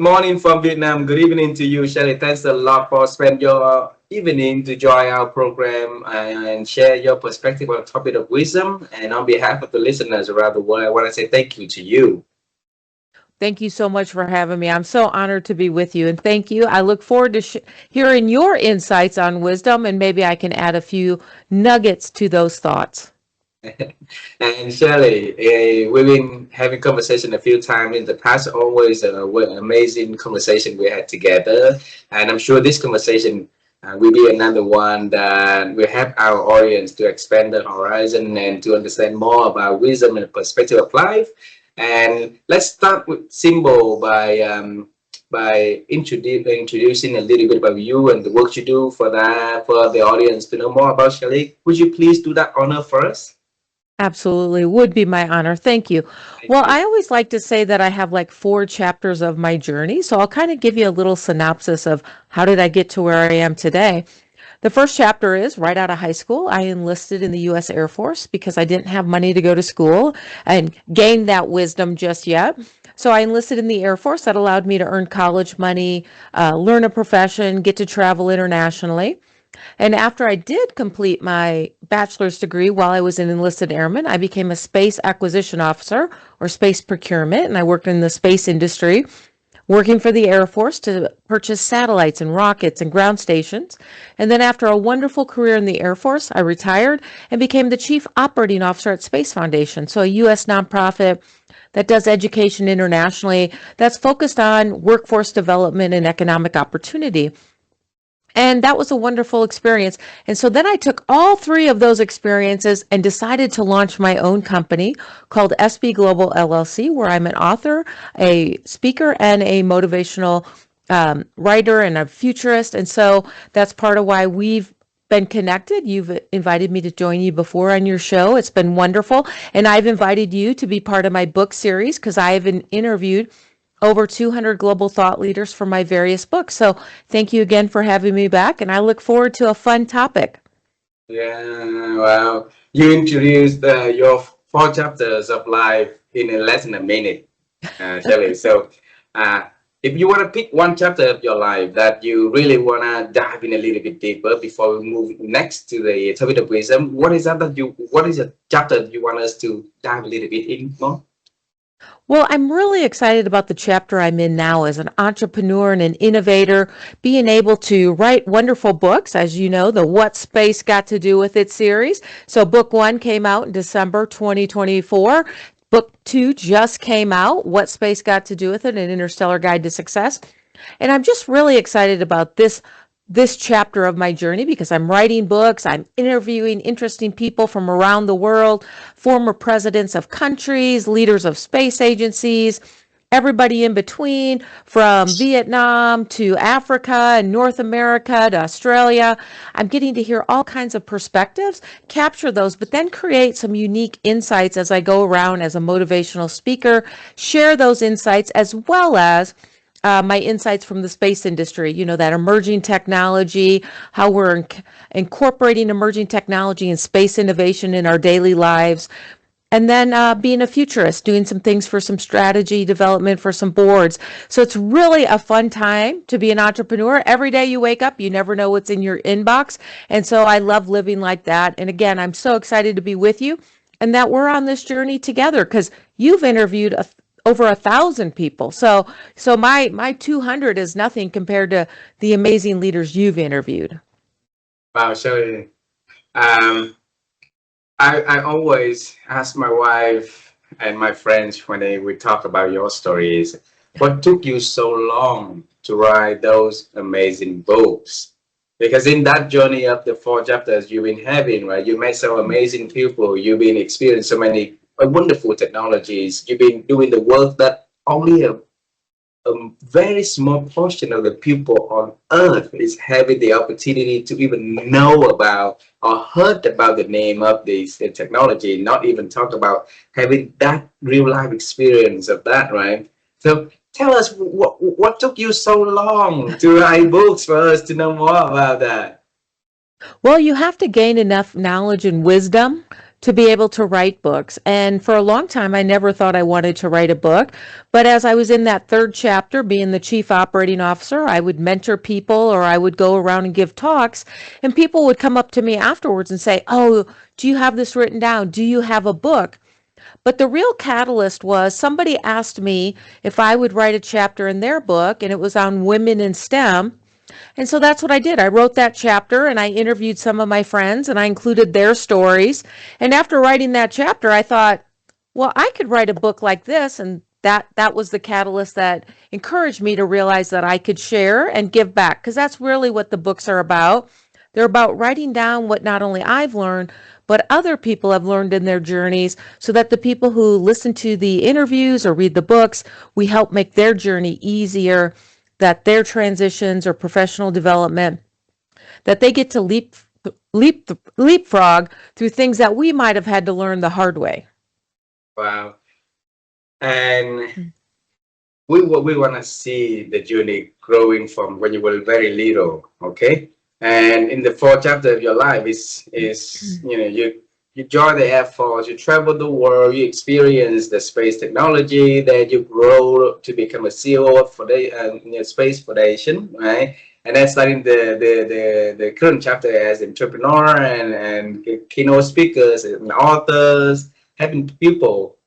morning from Vietnam. Good evening to you, Shelly. Thanks a lot for spending your evening to join our program and share your perspective on the topic of wisdom. And on behalf of the listeners around the world, I want to say thank you to you. Thank you so much for having me. I'm so honored to be with you, and thank you. I look forward to hearing your insights on wisdom, and maybe I can add a few nuggets to those thoughts. And Shirley, we've been having conversation a few times in the past. Always amazing conversation we had together, and I'm sure this conversation will be another one that will help our audience to expand the horizon and to understand more about wisdom and perspective of life. And let's start with Symbol by introducing a little bit about you and the work you do for the audience to know more about Shirley. Would you please do that honor for us? Absolutely. Would be my honor. Thank you. Thank Well, you. I always like to say that I have like four chapters of my journey. So I'll kind of give you a little synopsis of how did I get to where I am today. The first chapter is right out of high school. I enlisted in the U.S. Air Force because I didn't have money to go to school and gain that wisdom just yet. So I enlisted in the Air Force. That allowed me to earn college money, learn a profession, get to travel internationally. And after I did complete my bachelor's degree while I was an enlisted airman, I became a space acquisition officer or space procurement, and I worked in the space industry, working for the Air Force to purchase satellites and rockets and ground stations. And then after a wonderful career in the Air Force, I retired and became the chief operating officer at Space Foundation, so a U.S. nonprofit that does education internationally that's focused on workforce development and economic opportunity. And that was a wonderful experience. And so then I took all three of those experiences and decided to launch my own company called SB Global LLC, where I'm an author, a speaker, and a motivational writer and a futurist. And so that's part of why we've been connected. You've invited me to join you before on your show. It's been wonderful. And I've invited you to be part of my book series because I have interviewed over 200 global thought leaders for my various books. So thank you again for having me back, and I look forward to a fun topic. Yeah, well, you introduced your four chapters of life in less than a minute, Shelley. So, uh, if you want to pick one chapter of your life that you really want to dive in a little bit deeper before we move next to the topic of wisdom, what is a chapter that you want us to dive a little bit in more? Well, I'm really excited about the chapter I'm in now as an entrepreneur and an innovator, being able to write wonderful books. As you know, the What Space Got to Do with It series. So book one came out in December 2024. Book two just came out, What Space Got to Do with It, An Interstellar Guide to Success. And I'm just really excited about this chapter of my journey because I'm writing books, I'm interviewing interesting people from around the world, former presidents of countries, leaders of space agencies, everybody in between, from Vietnam to Africa and North America to Australia. I'm getting to hear all kinds of perspectives, capture those, but then create some unique insights as I go around as a motivational speaker, share those insights as well as my insights from the space industry, that emerging technology, how we're incorporating emerging technology and space innovation in our daily lives. And then being a futurist, doing some things for some strategy development for some boards. So it's really a fun time to be an entrepreneur. Every day you wake up, you never know what's in your inbox. And so I love living like that. And again, I'm so excited to be with you and that we're on this journey together because you've interviewed over 1,000 people. So my 200 is nothing compared to the amazing leaders you've interviewed. Wow, so um, I always ask my wife and my friends when we talk about your stories, what took you so long to write those amazing books? Because in that journey of the four chapters you've been having, right, you met so amazing people, you've been experiencing so many wonderful technologies, you've been doing the work that only a very small portion of the people on earth is having the opportunity to even know about or heard about the name of this technology, not even talk about having that real life experience of that, right? So tell us what took you so long to write books for us to know more about that. Well, you have to gain enough knowledge and wisdom to be able to write books. And for a long time, I never thought I wanted to write a book. But as I was in that third chapter, being the chief operating officer, I would mentor people or I would go around and give talks. And people would come up to me afterwards and say, "Oh, do you have this written down? Do you have a book?" But the real catalyst was somebody asked me if I would write a chapter in their book, and it was on women in STEM. And so that's what I did. I wrote that chapter and I interviewed some of my friends and I included their stories. And after writing that chapter, I thought, well, I could write a book like this. And that was the catalyst that encouraged me to realize that I could share and give back, because that's really what the books are about. They're about writing down what not only I've learned, but other people have learned in their journeys, so that the people who listen to the interviews or read the books, we help make their journey easier, that their transitions or professional development, that they get to leapfrog through things that we might have had to learn the hard way. Wow. And we want to see the journey growing from when you were very little, okay? And in the fourth chapter of your life is you join the Air Force, you travel the world, you experience the space technology, then you grow to become a CEO for the Space Foundation, right? And then starting the current chapter as entrepreneur and keynote speakers and authors, helping people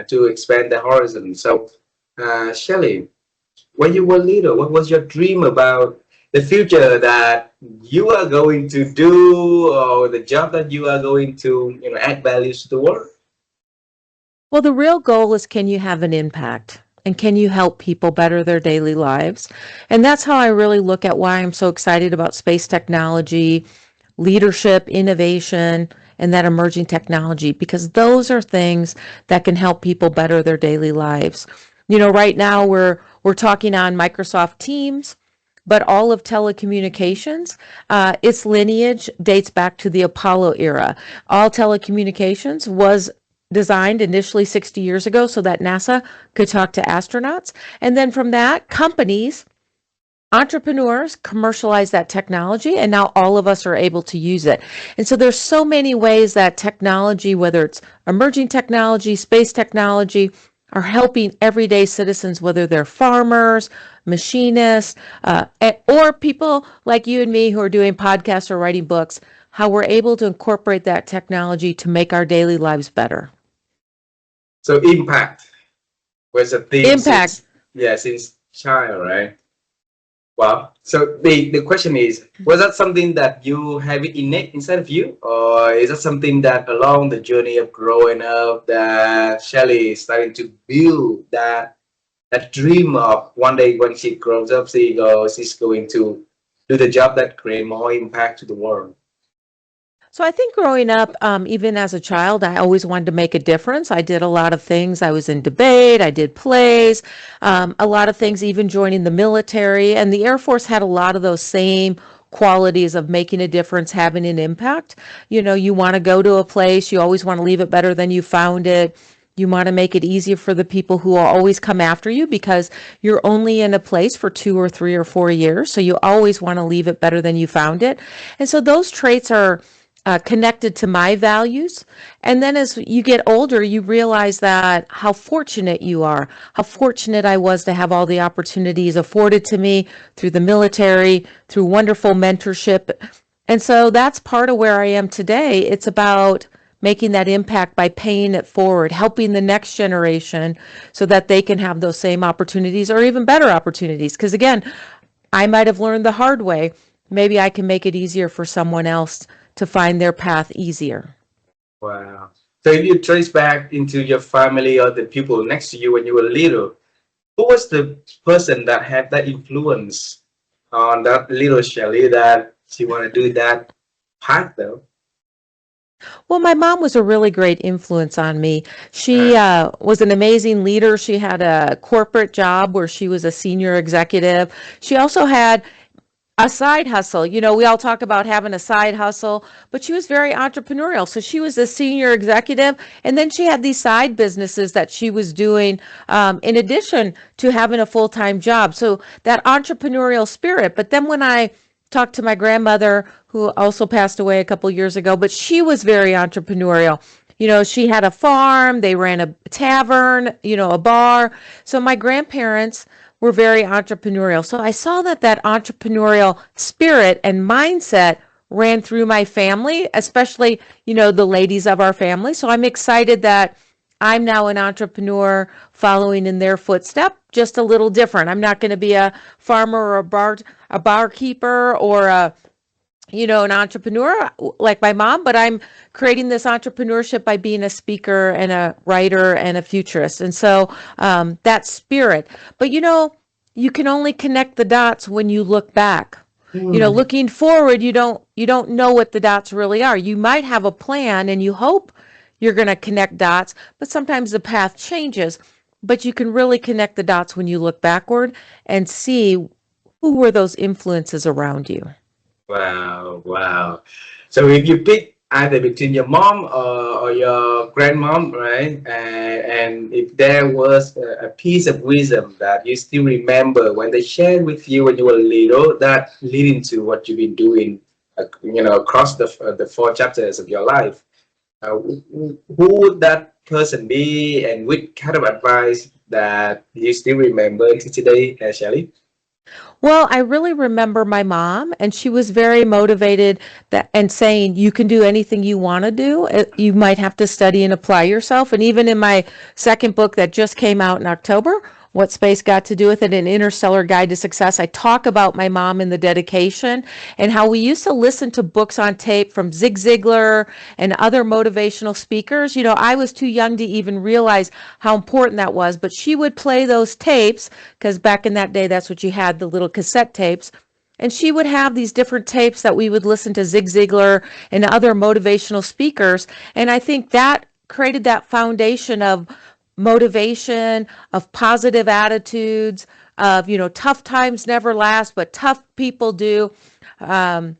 to expand their horizon. So, Shelli, when you were little, what was your dream about the future that you are going to do, or the job that you are going to add values to the world? Well, the real goal is, can you have an impact? And can you help people better their daily lives? And that's how I really look at why I'm so excited about space technology, leadership, innovation, and that emerging technology, because those are things that can help people better their daily lives. Right now we're talking on Microsoft Teams, but all of telecommunications, its lineage dates back to the Apollo era. All telecommunications was designed initially 60 years ago so that NASA could talk to astronauts. And then from that, companies, entrepreneurs commercialize that technology, and now all of us are able to use it. And so there's so many ways that technology, whether it's emerging technology, space technology, are helping everyday citizens, whether they're farmers, machinists, or people like you and me who are doing podcasts or writing books, how we're able to incorporate that technology to make our daily lives better. So impact was a theme Impact. since child, right? Wow. So the question is, was that something that you have it innate inside of you, or is that something that along the journey of growing up that Shelli is starting to build that dream of one day when she grows up, she's going to do the job that create more impact to the world? So I think growing up, even as a child, I always wanted to make a difference. I did a lot of things. I was in debate, I did plays, a lot of things, even joining the military. And the Air Force had a lot of those same qualities of making a difference, having an impact. You want to go to a place, you always want to leave it better than you found it. You want to make it easier for the people who will always come after you, because you're only in a place for 2 or 3 or 4 years. So you always want to leave it better than you found it. And so those traits are connected to my values. And then as you get older, you realize that how fortunate you are, how fortunate I was to have all the opportunities afforded to me through the military, through wonderful mentorship. And so that's part of where I am today. It's about making that impact by paying it forward, helping the next generation so that they can have those same opportunities or even better opportunities. Because again, I might have learned the hard way. Maybe I can make it easier for someone else to find their path easier. Wow. So if you trace back into your family or the people next to you when you were little, who was the person that had that influence on that little Shelli that she want to do that path though? Well, my mom was a really great influence on me. She was an amazing leader. She had a corporate job where she was a senior executive. She also had a side hustle. We all talk about having a side hustle, but she was very entrepreneurial. So she was a senior executive, and then she had these side businesses that she was doing in addition to having a full-time job. So that entrepreneurial spirit. But then when I talked to my grandmother, who also passed away a couple years ago, but she was very entrepreneurial. You know, she had a farm, they ran a tavern, you know, a bar. So my grandparents were very entrepreneurial. So I saw that that entrepreneurial spirit and mindset ran through my family, especially, you know, the ladies of our family. So I'm excited that I'm now an entrepreneur following in their footstep, just a little different. I'm not going to be a farmer or a barkeeper or a, you know, an entrepreneur like my mom, but I'm creating this entrepreneurship by being a speaker and a writer and a futurist. And so that spirit. But, you know, you can only connect the dots when you look back. You know, Mm. looking forward, you don't know what the dots really are. You might have a plan and you hope you're going to connect dots, but sometimes the path changes. But you can really connect the dots when you look backward and see who were those influences around you. Wow, wow. So if you pick either between your mom or your grandmom, right? And if there was a piece of wisdom that you still remember when they shared with you when you were little, that leading to what you've been doing, across the four chapters of your life, who would that person be, and what kind of advice that you still remember to today, Shelly? Well, I really remember my mom, and she was very motivated that and saying, "You can do anything you want to do. You might have to study and apply yourself." And even in my second book that just came out in October, What Space Got to Do with It, an Interstellar Guide to Success, I talk about my mom and the dedication and how we used to listen to books on tape from Zig Ziglar and other motivational speakers. You know, I was too young to even realize how important that was, but she would play those tapes because back in that day, that's what you had, the little cassette tapes. And she would have these different tapes that we would listen to Zig Ziglar and other motivational speakers. And I think that created that foundation of motivation, of positive attitudes, of, you know, tough times never last, but tough people do. Um,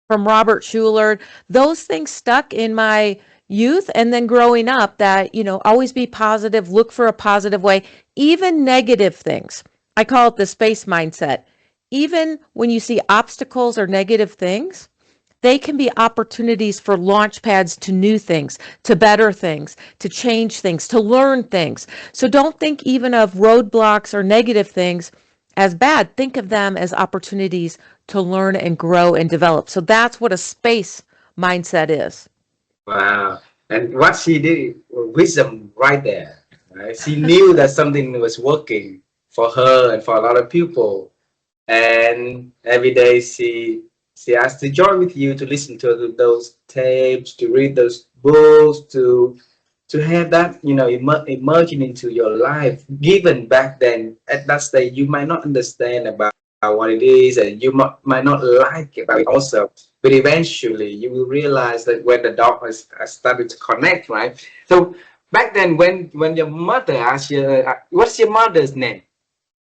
from Robert Schuller. Those things stuck in my youth and then growing up that, you know, always be positive, look for a positive way, even negative things. I call it the space mindset. Even when you see obstacles or negative things, they can be opportunities for launch pads to new things, to better things, to change things, to learn things. So don't think even of roadblocks or negative things as bad. Think of them as opportunities to learn and grow and develop. So that's what a space mindset is. Wow. And what she did, wisdom right there. Right? She knew that something was working for her and for a lot of people. And every day she has to join with you to listen to those tapes, to read those books, to have that, emerging into your life. Given back then, at that stage, you might not understand about what it is, and you might not like it about it also. But eventually, you will realize that when the dot has started to connect, right? So back then, when your mother asked you, what's your mother's name?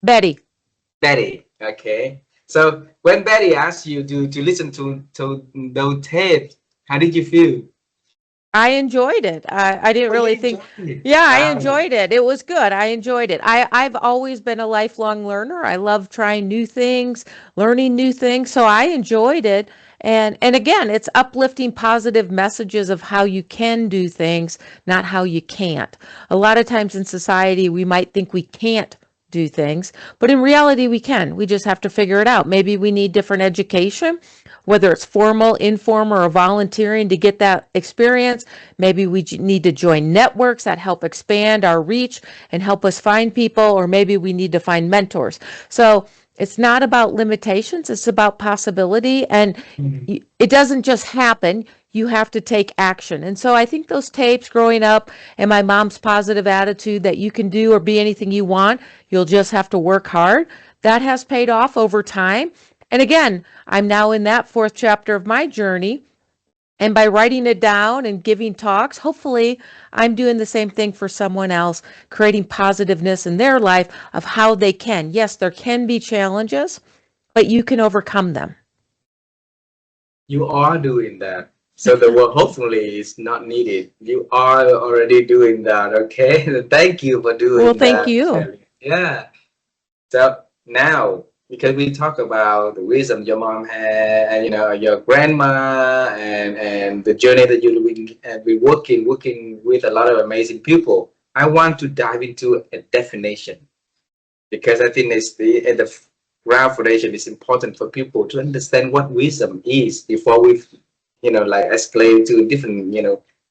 Betty. Betty. Okay. So when Betty asked you to listen to those tapes, how did you feel? I enjoyed it. I didn't Oh, you really think, enjoyed it. yeah, I Wow. enjoyed it. It was good. I enjoyed it. I've always been a lifelong learner. I love trying new things, learning new things. So I enjoyed it. And again, it's uplifting positive messages of how you can do things, not how you can't. A lot of times in society, we might think we can't do things, but in reality, we can. We just have to figure it out. Maybe we need different education, whether it's formal, informal, or volunteering to get that experience. Maybe we need to join networks that help expand our reach and help us find people, or maybe we need to find mentors. So it's not about limitations, it's about possibility. And Mhm. it doesn't just happen. You have to take action. And so I think those tapes growing up and my mom's positive attitude that you can do or be anything you want, you'll just have to work hard, that has paid off over time. And again, I'm now in that fourth chapter of my journey. And by writing it down and giving talks, hopefully I'm doing the same thing for someone else, creating positiveness in their life of how they can. Yes, there can be challenges, but you can overcome them. You are doing that. So the word hopefully is not needed. You are already doing that. Okay. Thank you for Well, doing thank that, you. Shelly. Yeah. So now, because we talk about the wisdom your mom had, and your grandma, and the journey that you've been working with a lot of amazing people. I want to dive into a definition, because I think it's the ground foundation is important for people to understand what wisdom is before we, like escalate to a different,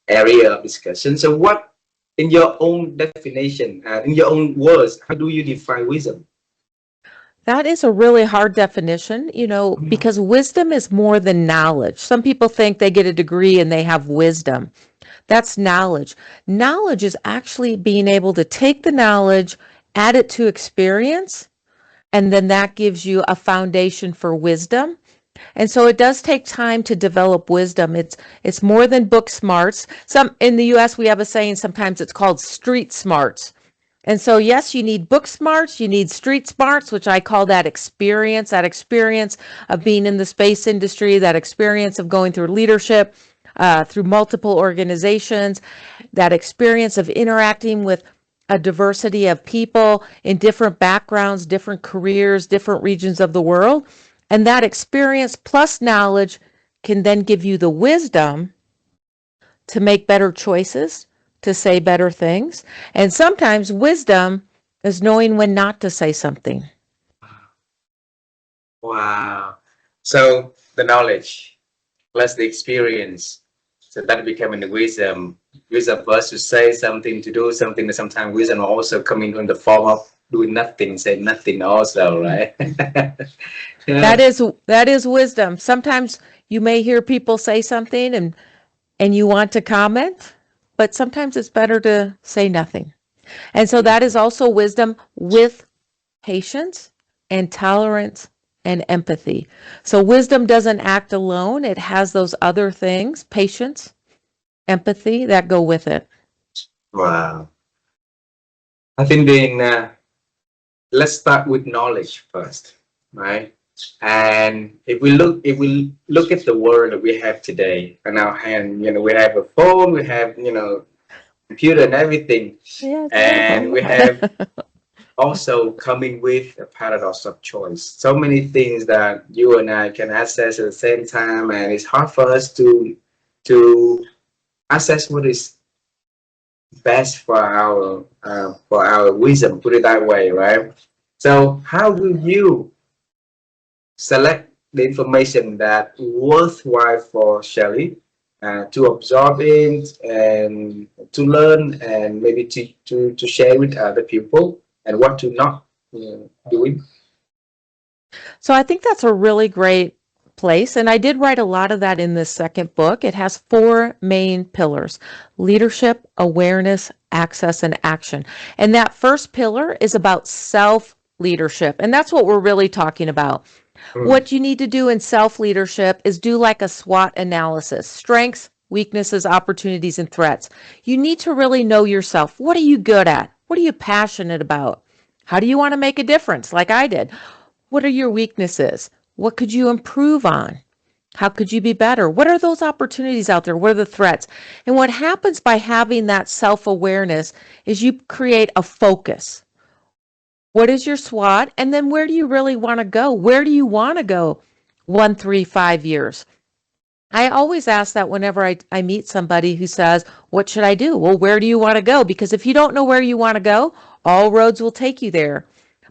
area of discussion. So, what, in your own definition, in your own words, how do you define wisdom? That is a really hard definition, because wisdom is more than knowledge. Some people think they get a degree and they have wisdom. That's knowledge. Knowledge is actually being able to take the knowledge, add it to experience, and then that gives you a foundation for wisdom. And so it does take time to develop wisdom. It's more than book smarts. Some in the US we have a saying, sometimes it's called street smarts. And so yes, you need book smarts, you need street smarts, which I call that experience of being in the space industry, that experience of going through leadership, through multiple organizations, that experience of interacting with a diversity of people in different backgrounds, different careers, different regions of the world. And that experience plus knowledge can then give you the wisdom to make better choices, to say better things. And sometimes wisdom is knowing when not to say something. Wow. So the knowledge plus the experience. So that becoming the wisdom. Wisdom for us to say something, to do something, and sometimes wisdom also coming in the form of doing nothing, say nothing also, right? Yeah. That is wisdom. Sometimes you may hear people say something and you want to comment, but sometimes it's better to say nothing. And so that is also wisdom with patience and tolerance and empathy. So wisdom doesn't act alone. It has those other things, patience, empathy, that go with it. Wow. I think then let's start with knowledge first, right? And if we look at the world that we have today in our hand, we have a phone, we have, computer and everything, Yes, and we have also coming with a paradox of choice. So many things that you and I can access at the same time, and it's hard for us to assess what is best for our wisdom. Put it that way, right? So, how do you select the information that worthwhile for Shelli to absorb it and to learn, and maybe to share with other people, and what to not doing? So I think that's a really great place. And I did write a lot of that in this second book. It has four main pillars: leadership, awareness, access, and action. And that first pillar is about self leadership. And that's what we're really talking about. Mm. What you need to do in self leadership is do like a SWOT analysis: strengths, weaknesses, opportunities, and threats. You need to really know yourself. What are you good at? What are you passionate about? How do you want to make a difference, like I did? What are your weaknesses? What could you improve on? How could you be better? What are those opportunities out there? What are the threats? And what happens by having that self awareness is you create a focus. What is your SWOT? And then where do you really want to go? Where do you want to go 1, 3, 5 years? I always ask that whenever I meet somebody who says, what should I do? Well, where do you want to go? Because if you don't know where you want to go, all roads will take you there.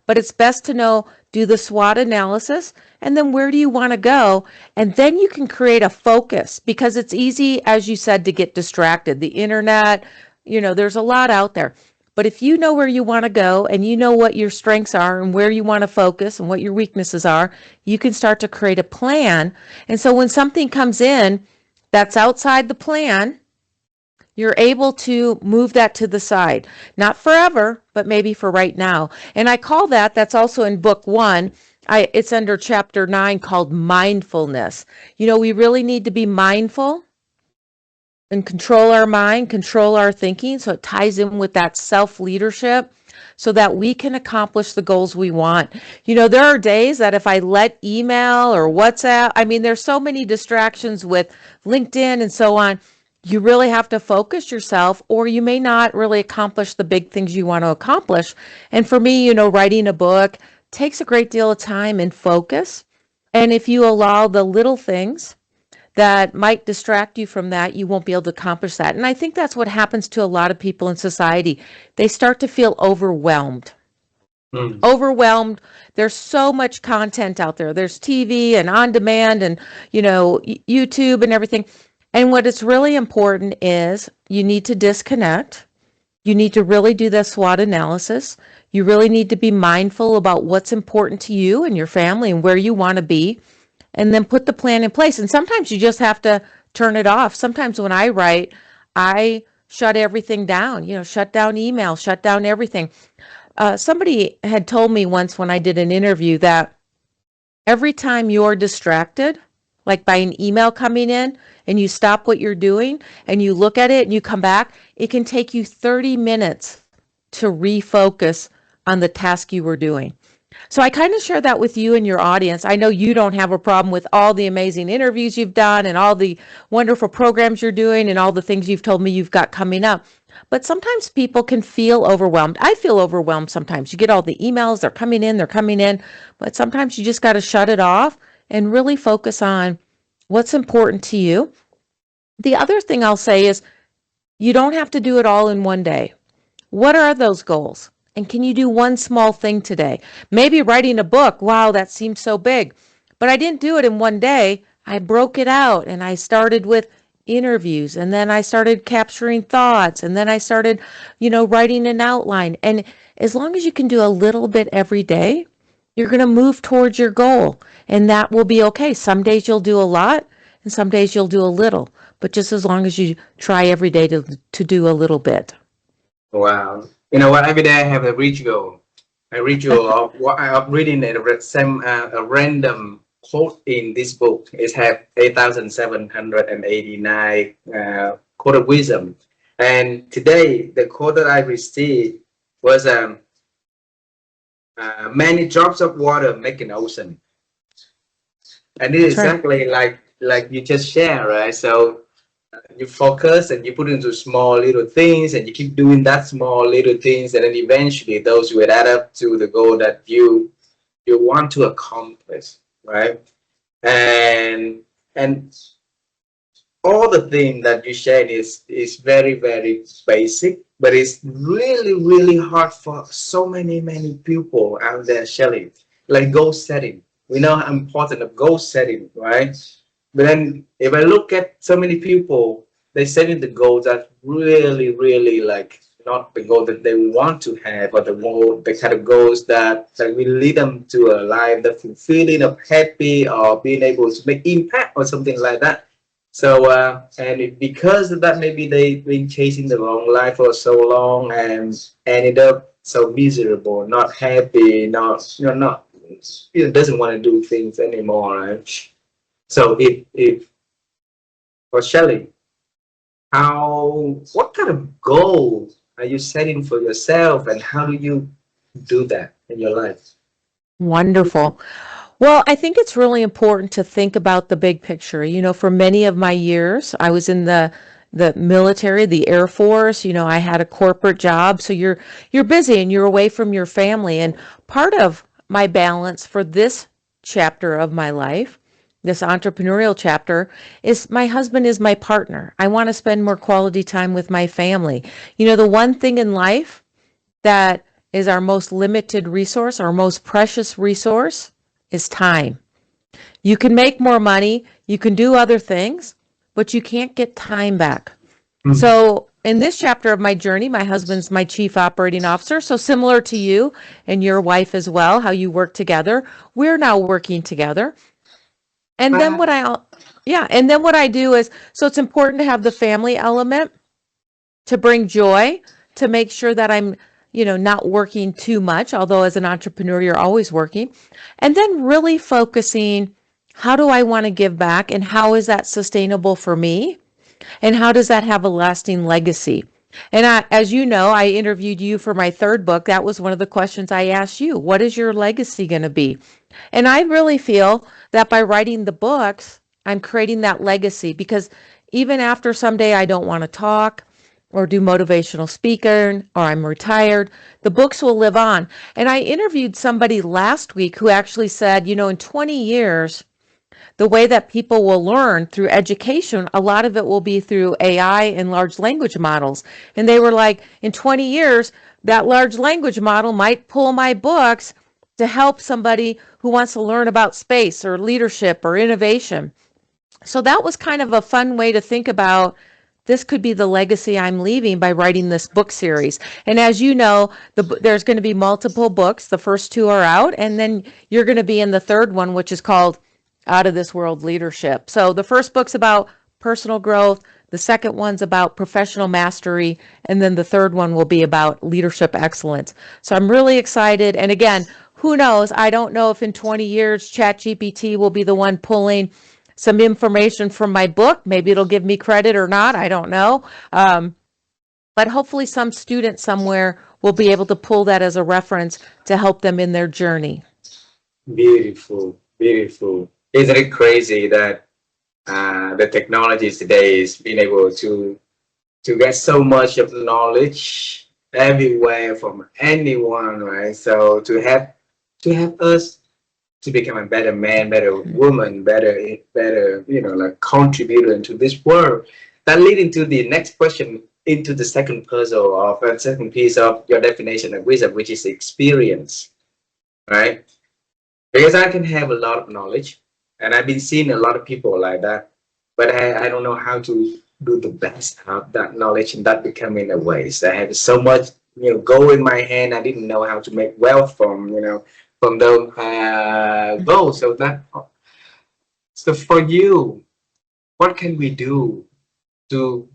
But it's best to know, do the SWOT analysis, and then where do you want to go? And then you can create a focus, because it's easy, as you said, to get distracted. The internet, there's a lot out there. But if you know where you want to go and you know what your strengths are and where you want to focus and what your weaknesses are, you can start to create a plan. And so when something comes in that's outside the plan, you're able to move that to the side. Not forever, but maybe for right now. And I call that's also in book 1. It's under chapter 9, called mindfulness. We really need to be mindful and control our mind, control our thinking. So it ties in with that self-leadership so that we can accomplish the goals we want. There are days that if I let email or WhatsApp, there's so many distractions with LinkedIn and so on. You really have to focus yourself, or you may not really accomplish the big things you want to accomplish. And for me, writing a book, takes a great deal of time and focus. And if you allow the little things that might distract you from that, you won't be able to accomplish that. And I think that's what happens to a lot of people in society. They start to feel overwhelmed. Mm. Overwhelmed. There's so much content out there. There's TV and on demand and, YouTube and everything. And what is really important is you need to disconnect. You need to really do the SWOT analysis. You really need to be mindful about what's important to you and your family and where you want to be, and then put the plan in place. And sometimes you just have to turn it off. Sometimes when I write, I shut everything down, shut down email, shut down everything. Somebody had told me once when I did an interview that every time you're distracted, like by an email coming in, and you stop what you're doing and you look at it and you come back, it can take you 30 minutes to refocus on the task you were doing. So I kind of share that with you and your audience. I know you don't have a problem with all the amazing interviews you've done and all the wonderful programs you're doing and all the things you've told me you've got coming up. But sometimes people can feel overwhelmed. I feel overwhelmed sometimes. You get all the emails, they're coming in, but sometimes you just got to shut it off and really focus on what's important to you. The other thing I'll say is you don't have to do it all in one day. What are those goals? And can you do one small thing today? Maybe writing a book. Wow, that seems so big. But I didn't do it in one day. I broke it out and I started with interviews, and then I started capturing thoughts, and then I started, writing an outline. And as long as you can do a little bit every day, you're going to move towards your goal, and that will be okay. Some days you'll do a lot and some days you'll do a little, but just as long as you try every day to do a little bit. Wow. You know what? Every day I have a ritual. A ritual of what I'm reading a random quote in this book. It has 8,789 quote of wisdom. And today, the quote that I received was many drops of water make an ocean. And it is exactly like you just share, right? So you focus and you put into small little things and you keep doing that small little things, and then eventually those will add up to the goal that you want to accomplish, right? And all the things that you shared is very, very basic, but it's really, really hard for so many people out there, Shelli. Like goal setting. We know how important of goal setting, right? But then if I look at so many people, they setting the goals that really, really like not the goal that they want to have, or the kind of goals that will lead them to a life that fulfilling of happy or being able to make impact or something like that. So because of that, maybe they've been chasing the wrong life for so long and ended up so miserable, not happy, not doesn't want to do things anymore, right? So if for Shelli, what kind of goal are you setting for yourself, and how do you do that in your life? Wonderful. Well, I think it's really important to think about the big picture. For many of my years, I was in the military, the Air Force. I had a corporate job, so you're busy and you're away from your family. And part of my balance for this chapter of my life, this entrepreneurial chapter, is my husband is my partner. I want to spend more quality time with my family. The one thing in life that is our most limited resource, our most precious resource, is time. You can make more money, you can do other things, but you can't get time back. Mm-hmm. So in this chapter of my journey, my husband's my chief operating officer. So similar to you and your wife as well, how you work together, we're now working together. And then what I do is, so it's important to have the family element to bring joy, to make sure that I'm not working too much, although as an entrepreneur, you're always working. And then really focusing, how do I want to give back, and how is that sustainable for me? And how does that have a lasting legacy? And as you know, I interviewed you for my third book. That was one of the questions I asked you. What is your legacy going to be? And I really feel that by writing the books, I'm creating that legacy, because even after someday I don't want to talk, or do motivational speaking, or I'm retired, the books will live on. And I interviewed somebody last week who actually said, in 20 years, the way that people will learn through education, a lot of it will be through AI and large language models. And they were like, in 20 years, that large language model might pull my books to help somebody who wants to learn about space or leadership or innovation. So that was kind of a fun way to think about this could be the legacy I'm leaving by writing this book series. And as you know, there's going to be multiple books. The first two are out, and then you're going to be in the third one, which is called Out of This World Leadership. So the first book's about personal growth. The second one's about professional mastery. And then the third one will be about leadership excellence. So I'm really excited. And again, who knows? I don't know if in 20 years, ChatGPT will be the one pulling some information from my book. Maybe it'll give me credit or not. I don't know. But hopefully some student somewhere will be able to pull that as a reference to help them in their journey. Beautiful, beautiful. Isn't it crazy that the technologies today is being able to get so much of knowledge everywhere from anyone, right? So to have us to become a better man, better woman, better, like contributor into this world. That leads into the next question, into the second puzzle of a second piece of your definition of wisdom, which is experience, right? Because I can have a lot of knowledge, and I've been seeing a lot of people like that, but I don't know how to do the best out of that knowledge and that becoming a waste. I have so much, gold in my hand. I didn't know how to make wealth from those goals. So for you, what can we do to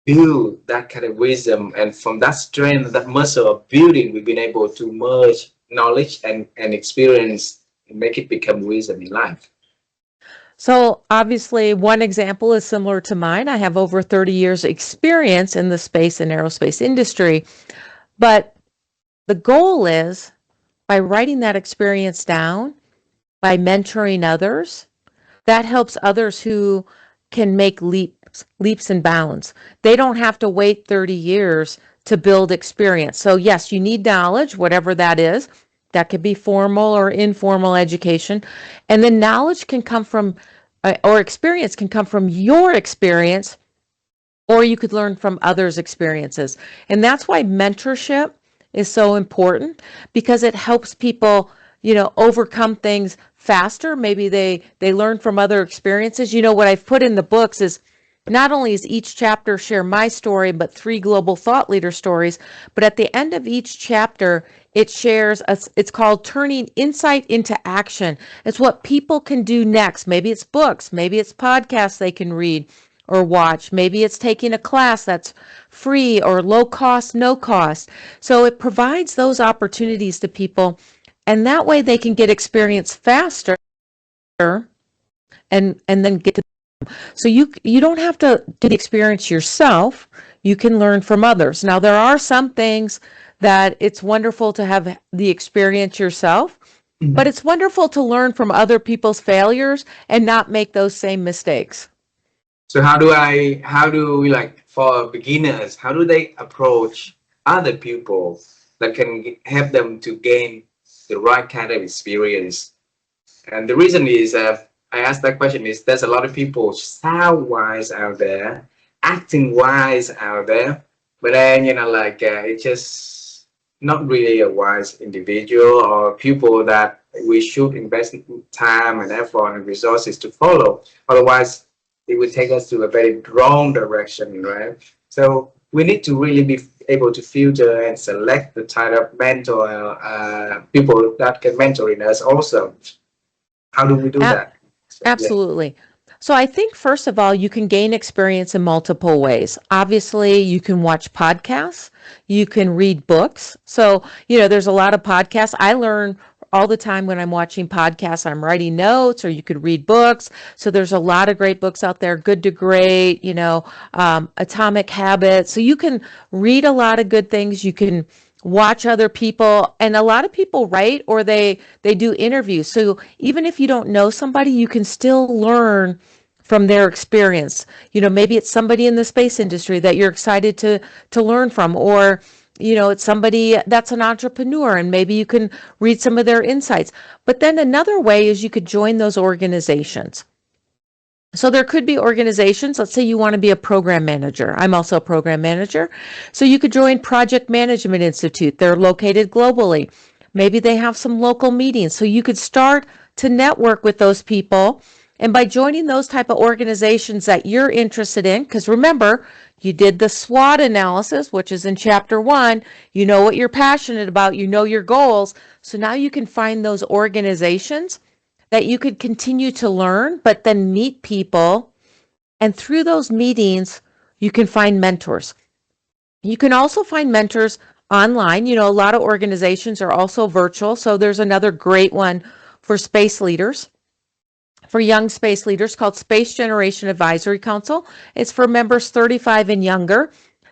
build that kind of wisdom, and from that strength, that muscle of building, we've been able to merge knowledge and experience and make it become wisdom in life? So obviously one example is similar to mine. I have over 30 years experience in the space and aerospace industry, but the goal is, by writing that experience down, by mentoring others, that helps others who can make leaps and bounds. They don't have to wait 30 years to build experience. So yes, you need knowledge, whatever that is. That could be formal or informal education. And then knowledge can come from, or experience can come from your experience, or you could learn from others' experiences. And that's why mentorship is so important, because it helps people, overcome things faster. Maybe they learn from other experiences. What I've put in the books is not only is each chapter share my story, but 3 global thought leader stories. But at the end of each chapter, it shares, it's called turning insight into action. It's what people can do next. Maybe it's books, maybe it's podcasts they can read or watch. Maybe it's taking a class that's free or low cost, no cost. So it provides those opportunities to people, and that way they can get experience faster and then get to. So you don't have to do the experience yourself. You can learn from others. Now there are some things that it's wonderful to have the experience yourself, but it's wonderful to learn from other people's failures and not make those same mistakes. So how do we, like, for beginners, how do they approach other people that can help them to gain the right kind of experience? And the reason is, I asked that question is, there's a lot of people sound wise out there, acting wise out there, but then, it's just not really a wise individual or people that we should invest time and effort and resources to follow. Otherwise, it would take us to a very wrong direction, right? So we need to really be able to filter and select the type of mentor, people that can mentor in us also. How do we do that? Absolutely. So I think, first of all, you can gain experience in multiple ways. Obviously, you can watch podcasts, you can read books. So, there's a lot of podcasts. I learn all the time when I'm watching podcasts. I'm writing notes, or you could read books. So there's a lot of great books out there, Good to Great, Atomic Habits. So you can read a lot of good things. You can watch other people, and a lot of people write, or they do interviews. So even if you don't know somebody, you can still learn from their experience. Maybe it's somebody in the space industry that you're excited to learn from, or it's somebody that's an entrepreneur and maybe you can read some of their insights. But then another way is you could join those organizations. So there could be organizations, let's say you want to be a program manager. I'm also a program manager. So you could join Project Management Institute. They're located globally. Maybe they have some local meetings. So you could start to network with those people. And by joining those type of organizations that you're interested in, because remember, you did the SWOT analysis, which is in chapter 1. You know what you're passionate about. You know your goals. So now you can find those organizations that you could continue to learn, but then meet people. And through those meetings, you can find mentors. You can also find mentors online. A lot of organizations are also virtual. So there's another great one for space leaders, for young space leaders, called Space Generation Advisory Council. It's for members 35 and younger.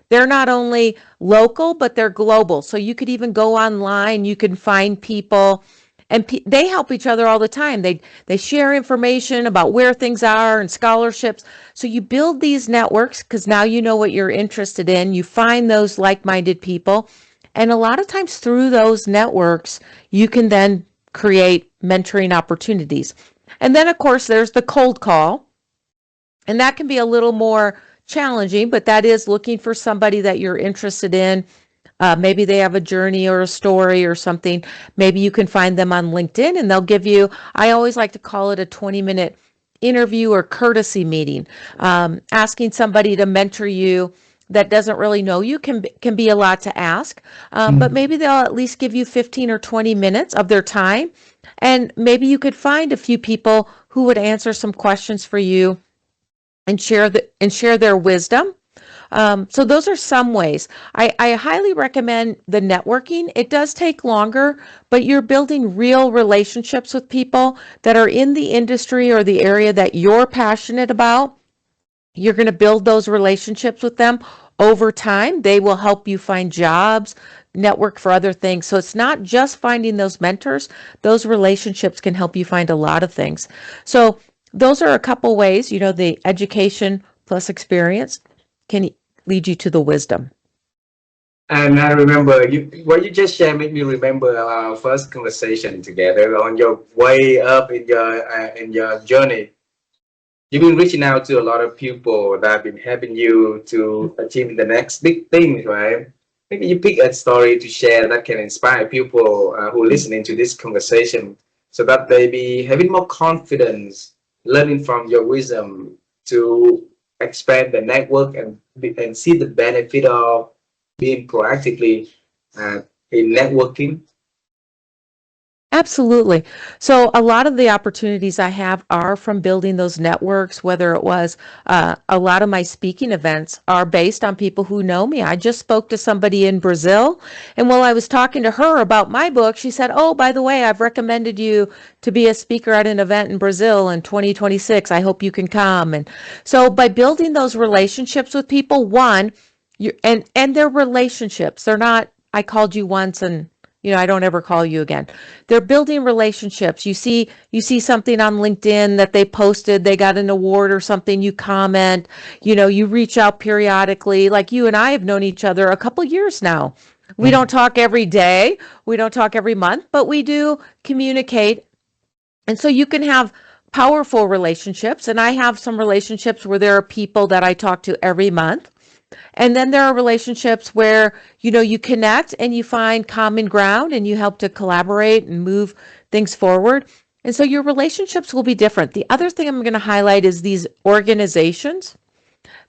They're not only local, but they're global. So you could even go online, you can find people, and they help each other all the time. They share information about where things are and scholarships. So you build these networks because now you know what you're interested in. You find those like-minded people. And a lot of times through those networks, you can then create mentoring opportunities. And then, of course, there's the cold call. And that can be a little more challenging, but that is looking for somebody that you're interested in. Maybe they have a journey or a story or something. Maybe you can find them on LinkedIn and they'll give you, I always like to call it a 20-minute interview or courtesy meeting. Asking somebody to mentor you that doesn't really know you can be a lot to ask, but maybe they'll at least give you 15 or 20 minutes of their time. And maybe you could find a few people who would answer some questions for you and share their wisdom. So those are some ways. I highly recommend the networking. It does take longer, but you're building real relationships with people that are in the industry or the area that you're passionate about. You're going to build those relationships with them over time. They will help you find jobs, network for other things. So it's not just finding those mentors. Those relationships can help you find a lot of things. So those are a couple ways, the education plus experience can lead you to the wisdom. And I remember what you just shared made me remember our first conversation together on your way up in your journey. You've been reaching out to a lot of people that have been helping you to achieve the next big things, right? Maybe you pick a story to share that can inspire people who are listening to this conversation, so that they be having more confidence, learning from your wisdom to expand the network and see the benefit of being proactively in networking. Absolutely. So a lot of the opportunities I have are from building those networks, whether it was a lot of my speaking events are based on people who know me. I just spoke to somebody in Brazil, and while I was talking to her about my book, she said, "Oh, by the way, I've recommended you to be a speaker at an event in Brazil in 2026. I hope you can come." And so by building those relationships with people, one, and their relationships, they're not, I called you once and I don't ever call you again. They're building relationships. You see something on LinkedIn that they posted, they got an award or something, you comment, you reach out periodically. Like you and I have known each other a couple years now. We don't talk every day, we don't talk every month, but we do communicate. And so you can have powerful relationships. And I have some relationships where there are people that I talk to every month. And then there are relationships where, you connect and you find common ground and you help to collaborate and move things forward. And so your relationships will be different. The other thing I'm going to highlight is these organizations.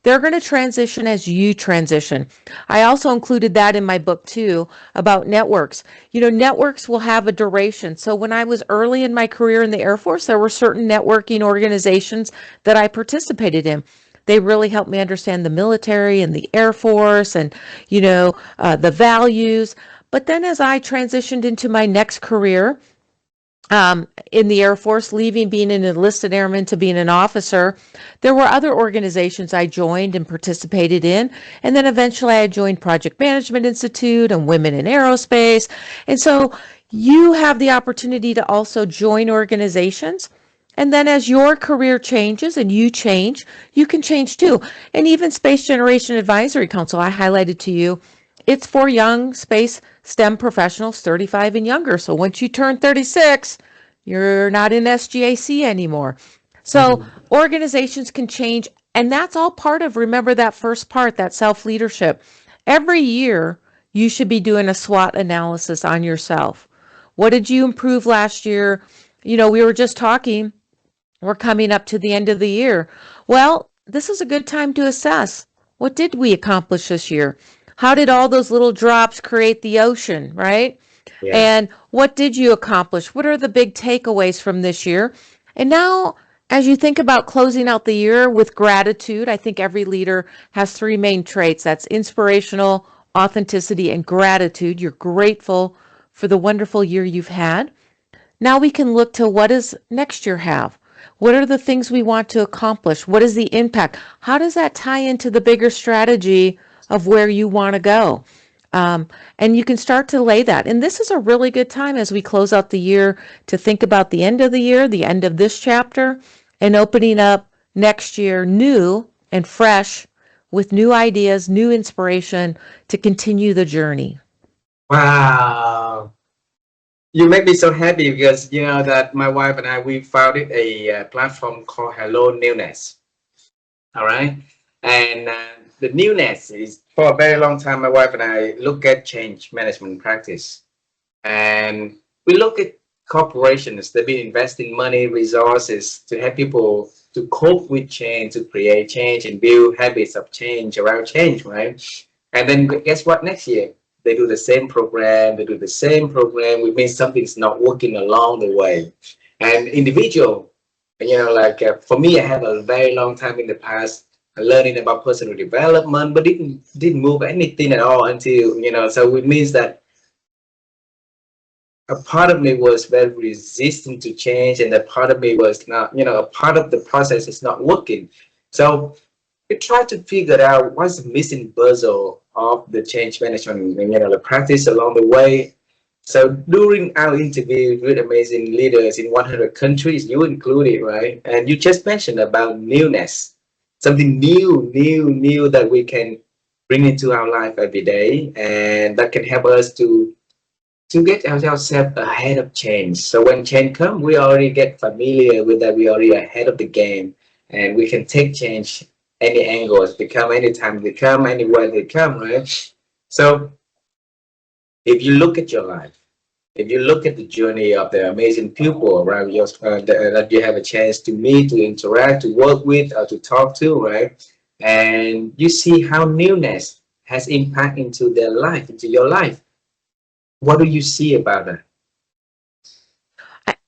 They're going to transition as you transition. I also included that in my book too, about networks. Networks will have a duration. So when I was early in my career in the Air Force, there were certain networking organizations that I participated in. They really helped me understand the military and the Air Force and, the values. But then as I transitioned into my next career in the Air Force, leaving being an enlisted airman to being an officer, there were other organizations I joined and participated in. And then eventually I joined Project Management Institute and Women in Aerospace. And so you have the opportunity to also join organizations And then as your career changes and you change, you can change too. And even Space Generation Advisory Council, I highlighted to you, it's for young space STEM professionals 35 and younger. So once you turn 36, you're not in SGAC anymore. So Mhm. organizations can change. And that's all part of, remember that first part, that self leadership. Every year, you should be doing a SWOT analysis on yourself. What did you improve last year? We were just talking, we're coming up to the end of the year. Well, this is a good time to assess. What did we accomplish this year? How did all those little drops create the ocean, right? Yeah. And what did you accomplish? What are the big takeaways from this year? And now, as you think about closing out the year with gratitude, I think every leader has three main traits. That's inspirational, authenticity, and gratitude. You're grateful for the wonderful year you've had. Now we can look to what does next year have? What are the things we want to accomplish? What is the impact? How does that tie into the bigger strategy of where you want to go? Um, and you can start to lay that. And this is a really good time as we close out the year to think about the end of the year, the end of this chapter, and opening up next year new and fresh with new ideas, new inspiration to continue the journey. Wow. You make me so happy because you know that my wife and I we founded a platform called helloNEWNESS. All right, and the newness is for a very long time. My wife and I look at change management practice, and we look at corporations that be investing money, resources to help people to cope with change, to create change, and build habits of change around change, right? And then guess what? Next year they do the same program. They do the same program, which means something's not working along the way. And individual, like for me, I have a very long time in the past learning about personal development, but didn't move anything at all until So it means that a part of me was very resistant to change, and a part of me was not. A part of the process is not working. So we try to figure out what's the missing puzzle of the change management, the practice along the way. So during our interview with amazing leaders in 100 countries, you included, right? And you just mentioned about newness, something new that we can bring into our life every day, and that can help us to get ourselves ahead of change. So when change comes, we already get familiar with that. We already ahead of the game, and we can take change any angles they come, anytime they come, anywhere they come, right? So if you look at your life, if you look at the journey of the amazing people around you that you have a chance to meet, to interact, to work with, or to talk to, right? And you see how newness has impact into their life, into your life. What do you see about that?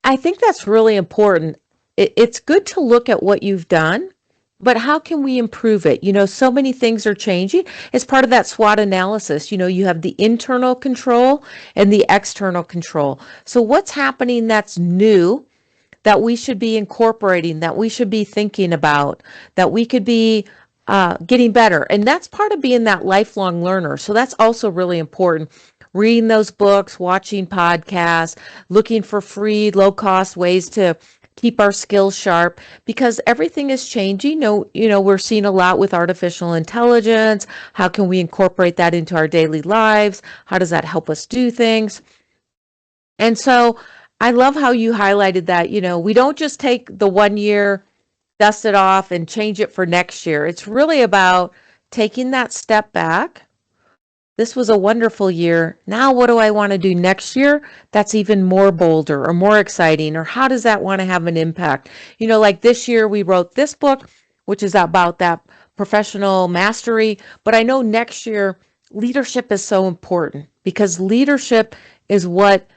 I think that's really important. It's good to look at what you've done, but how can we improve it? So many things are changing. It's part of that SWOT analysis. You have the internal control and the external control. So what's happening that's new that we should be incorporating, that we should be thinking about, that we could be getting better? And that's part of being that lifelong learner. So that's also really important. Reading those books, watching podcasts, looking for free, low cost ways to keep our skills sharp because everything is changing. We're seeing a lot with artificial intelligence. How can we incorporate that into our daily lives? How does that help us do things? And so I love how you highlighted that, we don't just take the 1 year, dust it off and change it for next year. It's really about taking that step back. This was a wonderful year. Now, what do I want to do next year that's even more bolder or more exciting? Or how does that want to have an impact? Like this year, we wrote this book, which is about that professional mastery. But I know next year, leadership is so important because leadership is what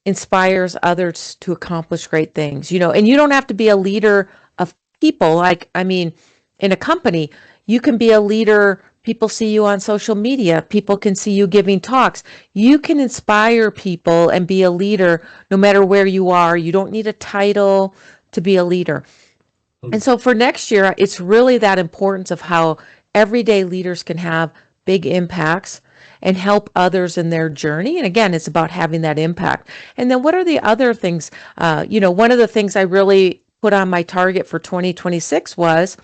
inspires others to accomplish great things, and you don't have to be a leader of people. Like, I mean, in a company, you can be a leader. People see you on social media. People can see you giving talks. You can inspire people and be a leader no matter where you are. You don't need a title to be a leader. And so for next year, it's really that importance of how everyday leaders can have big impacts and help others in their journey. And again, it's about having that impact. And then what are the other things? One of the things I really put on my target for 2026 was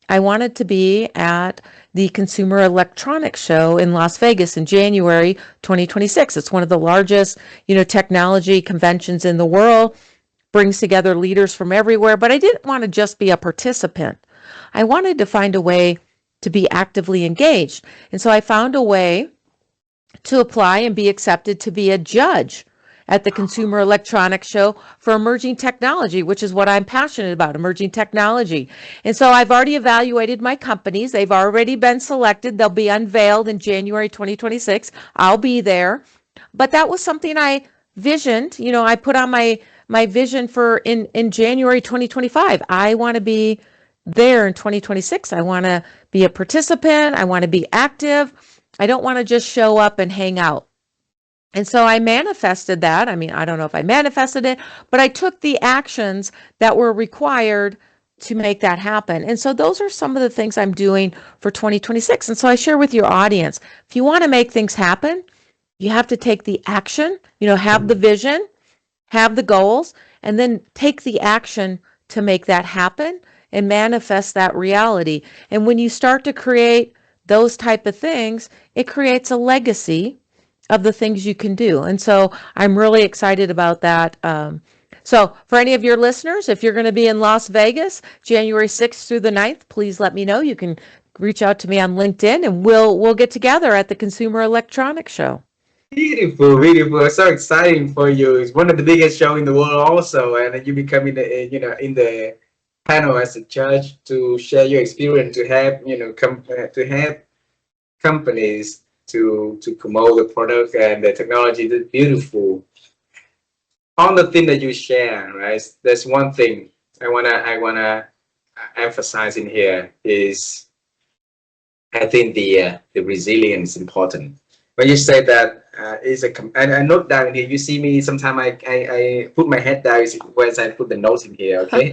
I wanted to be at the Consumer Electronics Show in Las Vegas in January 2026. It's one of the largest, technology conventions in the world, brings together leaders from everywhere, but I didn't want to just be a participant. I wanted to find a way to be actively engaged. And so I found a way to apply and be accepted to be a judge at the Consumer Electronics Show for emerging technology, which is what I'm passionate about, emerging technology. And so I've already evaluated my companies. They've already been selected. They'll be unveiled in January 2026. I'll be there. But that was something I visioned. I put on my vision for in January 2025. I want to be there in 2026. I want to be a participant. I want to be active. I don't want to just show up and hang out. And so I manifested that. I mean, I don't know if I manifested it, but I took the actions that were required to make that happen. And so those are some of the things I'm doing for 2026. And so I share with your audience, if you want to make things happen, you have to take the action, have the vision, have the goals, and then take the action to make that happen and manifest that reality. And when you start to create those type of things, it creates a legacy of the things you can do. And so I'm really excited about that. So for any of your listeners, if you're going to be in Las Vegas, January 6th through the 9th, please let me know. You can reach out to me on LinkedIn and we'll get together at the Consumer Electronics Show. Beautiful, beautiful. So exciting for you. It's one of the biggest show in the world also. And you becoming in the panel as a judge to share your experience, to have, to have companies to promote the product and the technology. That's beautiful. On the thing that you share, right? There's one thing I wanna emphasize in here is I think the resilience is important. When you say that and I note down here. You see me sometimes I put my head down once I put the notes in here. Okay.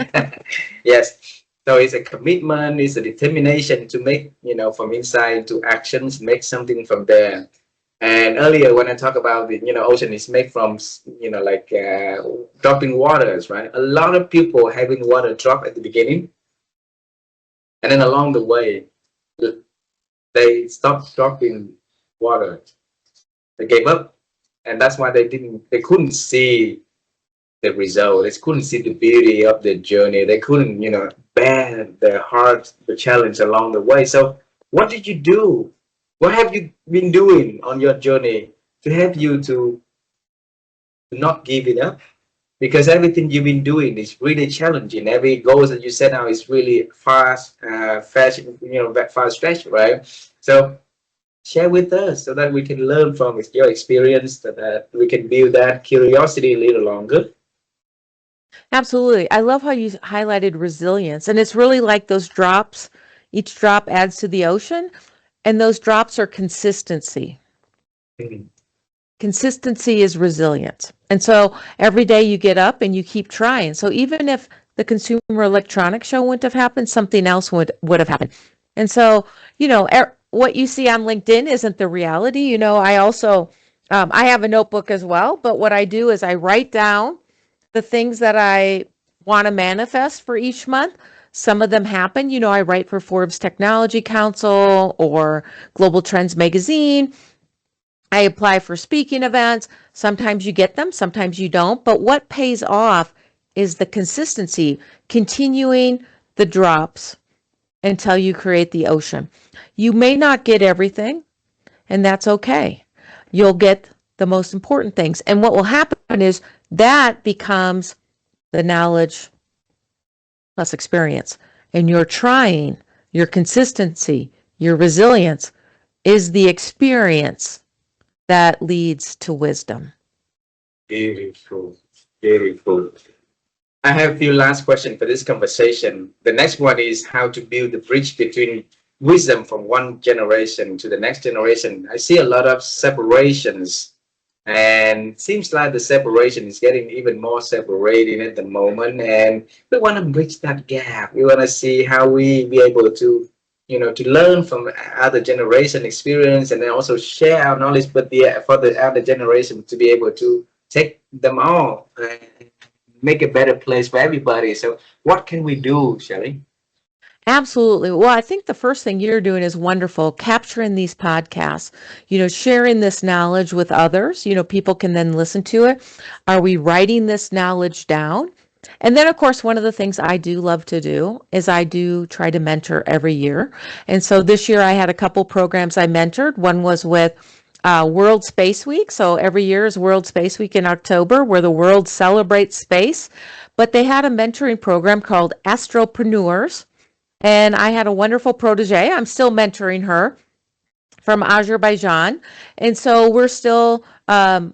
Yes. So it's a commitment, it's a determination to make, from inside to actions, make something from there. And earlier when I talk about the, ocean is made from, like dropping waters, right? A lot of people having water drop at the beginning. And then along the way, they stopped dropping water. They gave up. And that's why they couldn't see the result. They couldn't see the beauty of the journey. They couldn't, bear the hard, the challenge along the way. So what did you do? What have you been doing on your journey to help you to not give it up? Because everything you've been doing is really challenging. Every goal that you set out is really fast, fast stretch, right? So share with us so that we can learn from your experience, that we can build that curiosity a little longer. Absolutely. I love how you highlighted resilience. And it's really like those drops. Each drop adds to the ocean. And those drops are consistency. Mm-hmm. Consistency is resilience. And so every day you get up and you keep trying. So even if the Consumer Electronics Show wouldn't have happened, something else would have happened. And so, what you see on LinkedIn isn't the reality. I also, I have a notebook as well. But what I do is I write down the things that I want to manifest for each month. Some of them happen. I write for Forbes Technology Council or Global Trends Magazine. I apply for speaking events. Sometimes you get them, sometimes you don't. But what pays off is the consistency, continuing the drops until you create the ocean. You may not get everything, and that's okay. You'll get the most important things. And what will happen is that becomes the knowledge plus experience. And your trying, your consistency, your resilience is the experience that leads to wisdom. Beautiful, beautiful. I have a few last questions for this conversation. The next one is how to build the bridge between wisdom from one generation to the next generation. I see a lot of separations, and it seems like the separation is getting even more separating at the moment. And we want to bridge that gap. We want to see how we be able to, to learn from other generation experience, and then also share our knowledge, but for the other generation to be able to take them all and make a better place for everybody. So what can we do, Shelly? Absolutely. Well, I think the first thing you're doing is wonderful, capturing these podcasts, sharing this knowledge with others. People can then listen to it. Are we writing this knowledge down? And then, of course, one of the things I do love to do is I do try to mentor every year. And so this year I had a couple programs I mentored. One was with World Space Week. So every year is World Space Week in October, where the world celebrates space. But they had a mentoring program called Astropreneurs. And I had a wonderful protege. I'm still mentoring her from Azerbaijan. And so we're still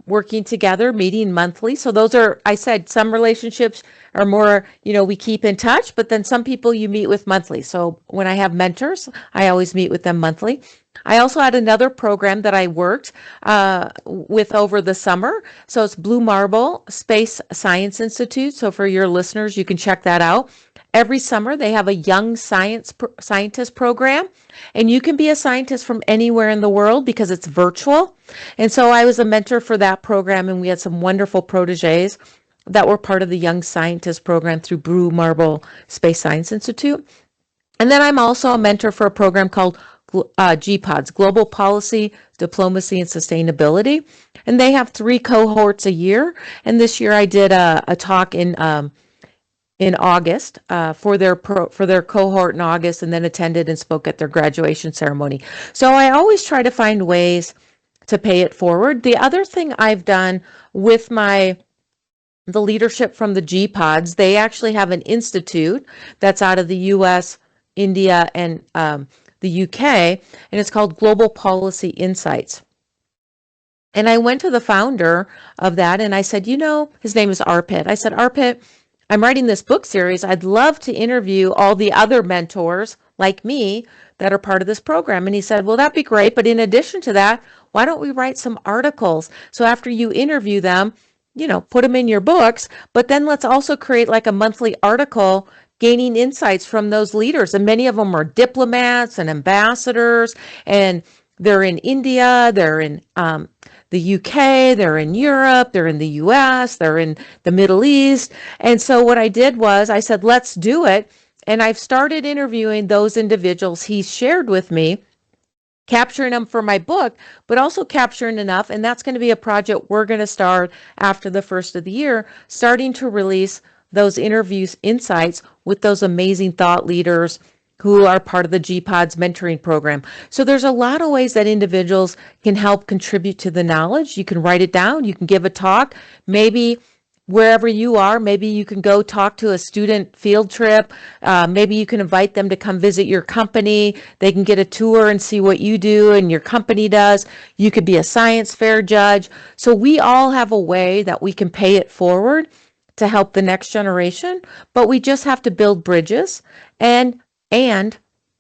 working together, meeting monthly. So those are, I said, some relationships are more, we keep in touch, but then some people you meet with monthly. So when I have mentors, I always meet with them monthly. I also had another program that I worked with over the summer. So it's Blue Marble Space Science Institute. So for your listeners, you can check that out. Every summer, they have a young scientist program, and you can be a scientist from anywhere in the world because it's virtual. And so I was a mentor for that program, and we had some wonderful proteges that were part of the Young Scientist program through Blue Marble Space Science Institute. And then I'm also a mentor for a program called GPODS, Global Policy, Diplomacy, and Sustainability. And they have 3 cohorts a year. And this year I did a talk in August for their cohort in August, and then attended and spoke at their graduation ceremony. So I always try to find ways to pay it forward. The other thing I've done with the leadership from the GPODs, they actually have an institute that's out of the US, India, and the UK, and it's called Global Policy Insights. And I went to the founder of that and I said, his name is Arpit. I said, Arpit, I'm writing this book series. I'd love to interview all the other mentors like me that are part of this program. And he said, well, that'd be great. But in addition to that, why don't we write some articles? So after you interview them, put them in your books, but then let's also create like a monthly article gaining insights from those leaders. And many of them are diplomats and ambassadors, and they're in India, they're in the UK, they're in Europe, they're in the US, they're in the Middle East. And so what I did was I said, let's do it. And I've started interviewing those individuals he shared with me, capturing them for my book, but also capturing enough. And that's going to be a project we're going to start after the first of the year, starting to release those interviews, insights with those amazing thought leaders who are part of the GPODS mentoring program. So there's a lot of ways that individuals can help contribute to the knowledge. You can write it down. You can give a talk. Maybe wherever you are, maybe you can go talk to a student field trip. Maybe you can invite them to come visit your company. They can get a tour and see what you do and your company does. You could be a science fair judge. So we all have a way that we can pay it forward to help the next generation, but we just have to build bridges and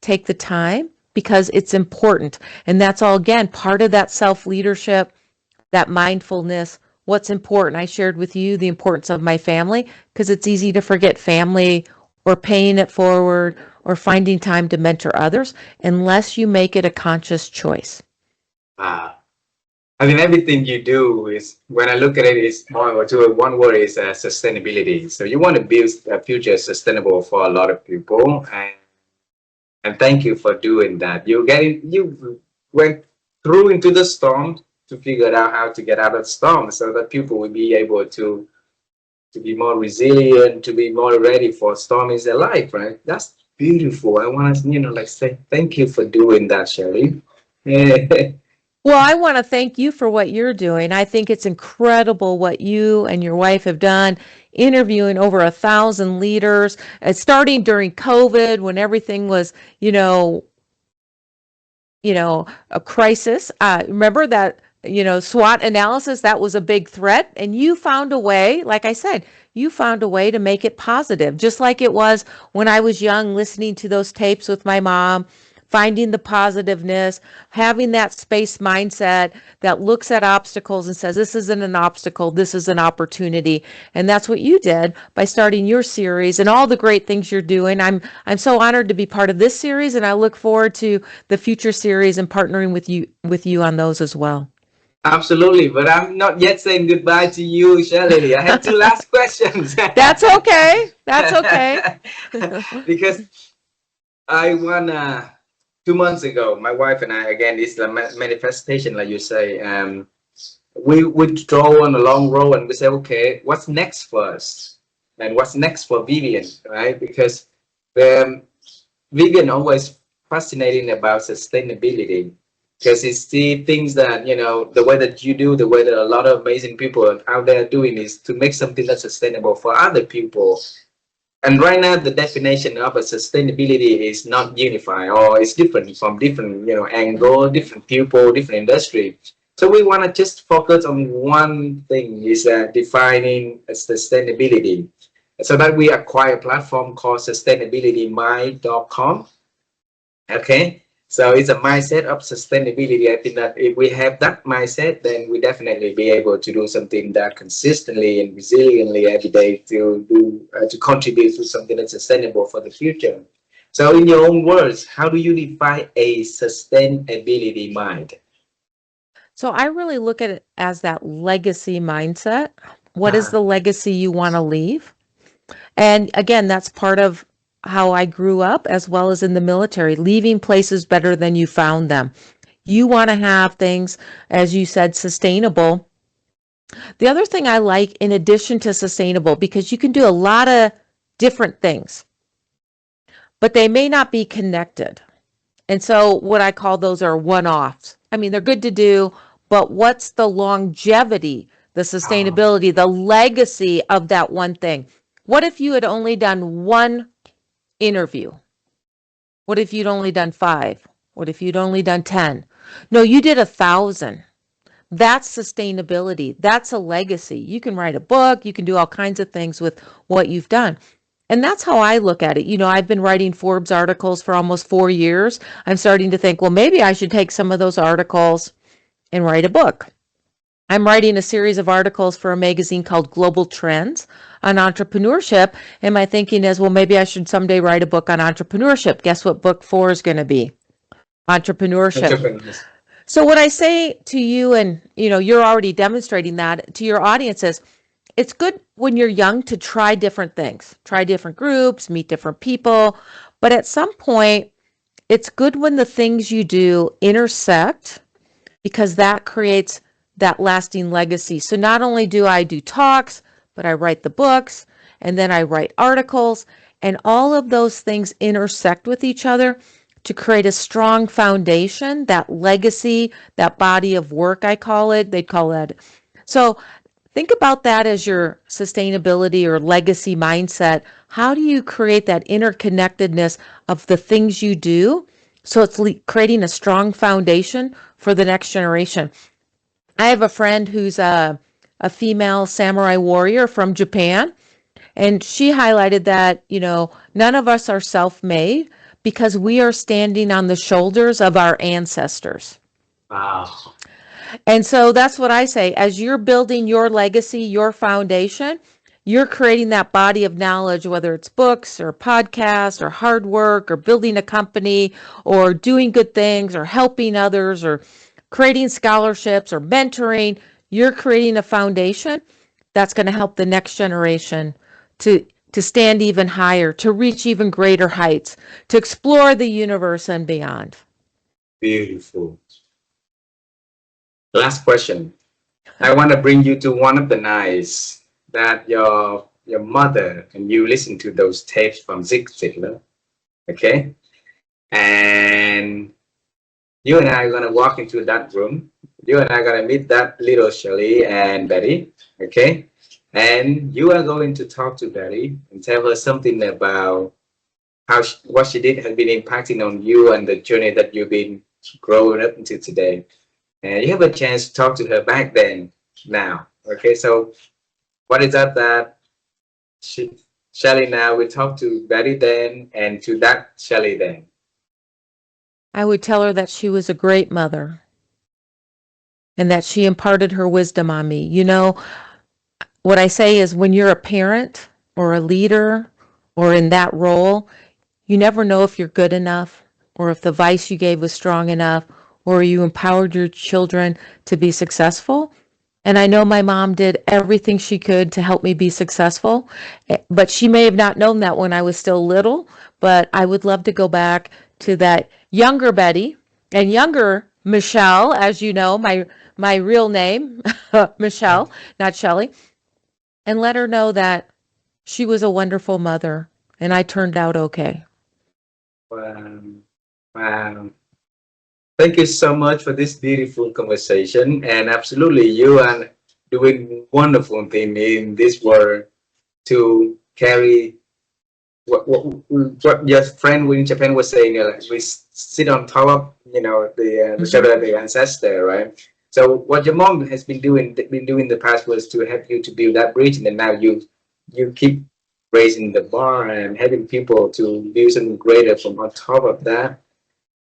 take the time because it's important. And that's all, again, part of that self-leadership, that mindfulness, what's important. I shared with you the importance of my family because it's easy to forget family or paying it forward or finding time to mentor others unless you make it a conscious choice. I mean, everything you do is, when I look at it, is one word is sustainability. So you want to build a future sustainable for a lot of people, and thank you for doing that. You went through into the storm to figure out how to get out of the storm, so that people will be able to be more resilient, to be more ready for storms in their life. Right? That's beautiful. I want to say thank you for doing that, Shelly. Well, I want to thank you for what you're doing. I think it's incredible what you and your wife have done, interviewing over 1,000 leaders, starting during COVID when everything was, a crisis. Remember that, SWOT analysis, that was a big threat. And you found a way, like I said, you found a way to make it positive, just like it was when I was young, listening to those tapes with my mom, finding the positiveness, having that space mindset that looks at obstacles and says, this isn't an obstacle, this is an opportunity. And that's what you did by starting your series and all the great things you're doing. I'm so honored to be part of this series, and I look forward to the future series and partnering with you on those as well. Absolutely, but I'm not yet saying goodbye to you, Shelly. I have two last questions. That's okay. That's okay. Because I wanna 2 months ago, my wife and I, again, it's the manifestation, like you say. We draw on a long row and we say, okay, what's next for us, and what's next for Vivian, right? Because um, Vivian always fascinating about sustainability, because it's the things that, the way that you do, the way that a lot of amazing people out there doing is to make something that's sustainable for other people. And right now, the definition of a sustainability is not unified, or it's different from different, angle, different people, different industry. So we want to just focus on one thing, is defining sustainability. So that we acquire a platform called sustainabilitymind.com. Okay, so it's a mindset of sustainability. I think that if we have that mindset, then we definitely be able to do something that consistently and resiliently every day to do to contribute to something that's sustainable for the future. So, in your own words, how do you define a sustainability mind? So I really look at it as that legacy mindset. What is Uh, the legacy you want to leave? And again, that's part of how I grew up as well as in the military, leaving places better than you found them. You want to have things, as you said, sustainable. The other thing I like, in addition to sustainable, because you can do a lot of different things, but they may not be connected. And so what I call those are one-offs. I mean, they're good to do, but what's the longevity, the uh, sustainability, the legacy of that one thing? What if you had only done one interview? What if you'd only done five? What if you'd only done 10? No, you did 1,000. That's sustainability. That's a legacy. You can write a book, you can do all kinds of things with what you've done. And that's how I look at it. I've been writing Forbes articles for almost 4 years. I'm starting to think, well, maybe I should take some of those articles and write a book. I'm writing a series of articles for a magazine called Global Trends on entrepreneurship. And my thinking is, well, maybe I should someday write a book on entrepreneurship. Guess what book 4 is going to be? Entrepreneurship. entrepreneurs. So what I say to you, and you're already demonstrating that to your audience, is it's good when you're young to try different things, try different groups, meet different people. But at some point, it's good when the things you do intersect, because that creates that lasting legacy. So not only do I do talks, but I write the books, and then I write articles, and all of those things intersect with each other to create a strong foundation, that legacy, that body of work, I call it. They call that. So think about that as your sustainability or legacy mindset. How do you create that interconnectedness of the things you do? So it's creating a strong foundation for the next generation. I have a friend who's a female samurai warrior from Japan, and she highlighted that, none of us are self-made because we are standing on the shoulders of our ancestors. Wow. And so that's what I say. As you're building your legacy, your foundation, you're creating that body of knowledge, whether it's books or podcasts or hard work or building a company or doing good things or helping others or creating scholarships or mentoring. You're creating a foundation that's going to help the next generation to stand even higher, to reach even greater heights, to explore the universe and beyond. Beautiful. Last question. I want to bring you to one of the nights that your mother and you listen to those tapes from Zig Ziglar, okay? And you and I are gonna walk into that room. You and I are gonna meet that little Shelly and Betty, okay? And you are going to talk to Betty and tell her something about what she did has been impacting on you and the journey that you've been growing up into today. And you have a chance to talk to her back then, now, okay? So what is that she, Shelly now will talk to Betty then and to that Shelly then? I would tell her that she was a great mother and that she imparted her wisdom on me. What I say is, when you're a parent or a leader or in that role, you never know if you're good enough or if the advice you gave was strong enough or you empowered your children to be successful. And I know my mom did everything she could to help me be successful, but she may have not known that when I was still little. But I would love to go back to that younger Betty and younger Michelle, as you know, my real name, Michelle, not Shelly, and let her know that she was a wonderful mother and I turned out okay. Wow. Wow. Thank you so much for this beautiful conversation. And absolutely, you are doing wonderful thing in this world to carry what your friend in Japan was saying. Like we sit on top of the Hmm. shoulder of the ancestor, right? So what your mom has been doing in the past was to help you to build that bridge, and then now you keep raising the bar and helping people to build something greater from on top of that.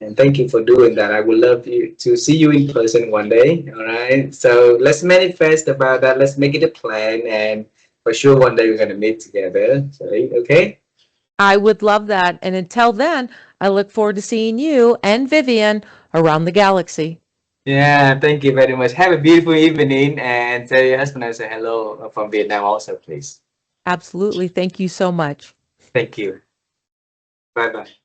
And thank you for doing that. I would love you to see you in person one day. All right. So let's manifest about that. Let's make it a plan. And for sure, one day we're going to meet together. So, okay. I would love that. And until then, I look forward to seeing you and Vivian around the galaxy. Yeah. Thank you very much. Have a beautiful evening. And tell your husband I say hello from Vietnam also, please. Absolutely. Thank you so much. Thank you. Bye bye.